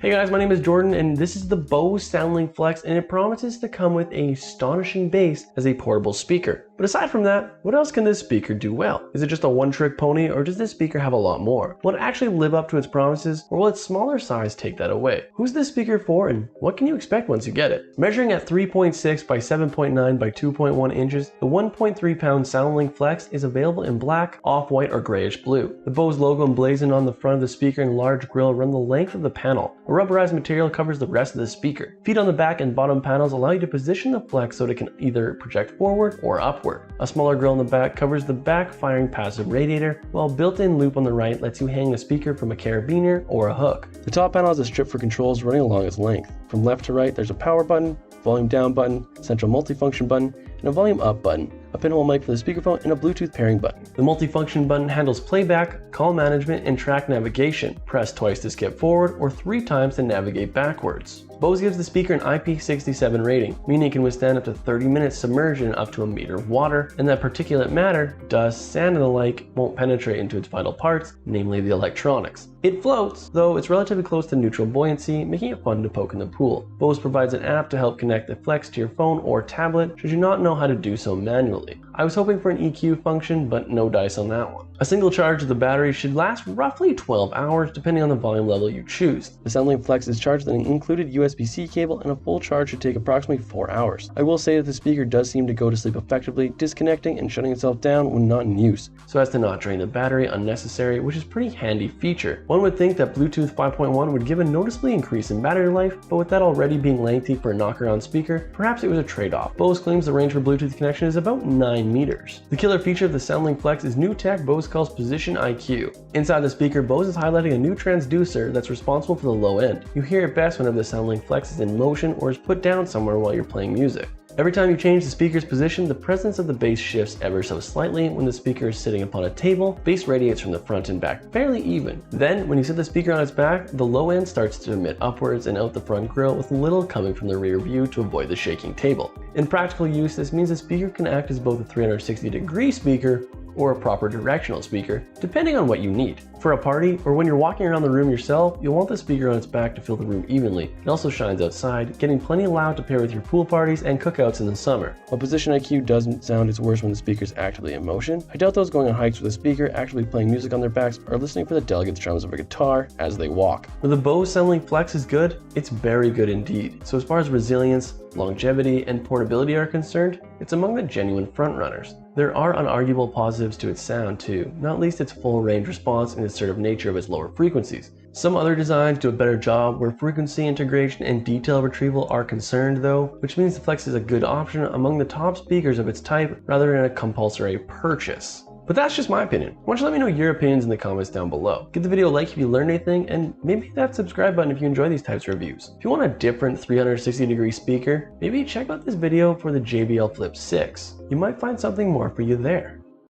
Hey guys, my name is Jordan and this is the Bose Soundlink Flex, and it promises to come with an astonishing bass as a portable speaker. But aside from that, what else can this speaker do well? Is it just a one-trick pony, or does this speaker have a lot more? Will it actually live up to its promises, or will its smaller size take that away? Who's this speaker for, and what can you expect once you get it? Measuring at 3.6 by 7.9 by 2.1 inches, the 1.3 pound Soundlink Flex is available in black, off-white, or grayish blue. The Bose logo emblazoned on the front of the speaker and large grille run the length of the panel. A rubberized material covers the rest of the speaker. Feet on the back and bottom panels allow you to position the Flex so that it can either project forward or upward. A smaller grille in the back covers the back-firing passive radiator, while a built-in loop on the right lets you hang the speaker from a carabiner or a hook. The top panel has a strip for controls running along its length. From left to right, there's a power button, volume down button, central multifunction button, and a volume up button, a pinhole mic for the speakerphone, and a Bluetooth pairing button. The multifunction button handles playback, call management, and track navigation. Press twice to skip forward or 3 times to navigate backwards. Bose gives the speaker an IP67 rating, meaning it can withstand up to 30 minutes submersion up to a meter of water, and that particulate matter, dust, sand, and the like won't penetrate into its vital parts, namely the electronics. It floats, though it's relatively close to neutral buoyancy, making it fun to poke in the pool. Bose provides an app to help connect the Flex to your phone or tablet should you not know how to do so manually. I was hoping for an EQ function, but no dice on that one. A single charge of the battery should last roughly 12 hours depending on the volume level you choose. The Soundlink Flex is charged with an included USB-C cable, and a full charge should take approximately 4 hours. I will say that the speaker does seem to go to sleep effectively, disconnecting and shutting itself down when not in use, so as to not drain the battery unnecessary, which is a pretty handy feature. One would think that Bluetooth 5.1 would give a noticeably increase in battery life, but with that already being lengthy for a knockaround speaker, perhaps it was a trade-off. Bose claims the range for Bluetooth connection is about 9 meters. The killer feature of the Soundlink Flex is new tech Bose calls Position IQ. Inside the speaker, Bose is highlighting a new transducer that's responsible for the low end. You hear it best whenever the Soundlink Flex is in motion or is put down somewhere while you're playing music. Every time you change the speaker's position, the presence of the bass shifts ever so slightly. When the speaker is sitting upon a table, bass radiates from the front and back fairly even. Then, when you set the speaker on its back, the low end starts to emit upwards and out the front grille, with little coming from the rear view to avoid the shaking table. In practical use, this means the speaker can act as both a 360-degree speaker or a proper directional speaker, depending on what you need. For a party, or when you're walking around the room yourself, you'll want the speaker on its back to fill the room evenly. It also shines outside, getting plenty loud to pair with your pool parties and cookouts in the summer. While Position IQ doesn't sound its worst when the speaker is actively in motion, I doubt those going on hikes with a speaker actually playing music on their backs are listening for the delicate strums of a guitar as they walk. Where the Bose Soundlink Flex is good, it's very good indeed. So as far as resilience, longevity, and portability are concerned, it's among the genuine frontrunners. There are unarguable positives to its sound too, not least its full range response and the assertive nature of its lower frequencies. Some other designs do a better job where frequency integration and detail retrieval are concerned though, which means the Flex is a good option among the top speakers of its type rather than a compulsory purchase. But that's just my opinion. Why don't you let me know your opinions in the comments down below. Give the video a like if you learned anything, and maybe hit that subscribe button if you enjoy these types of reviews. If you want a different 360-degree speaker, maybe check out this video for the JBL Flip 6. You might find something more for you there.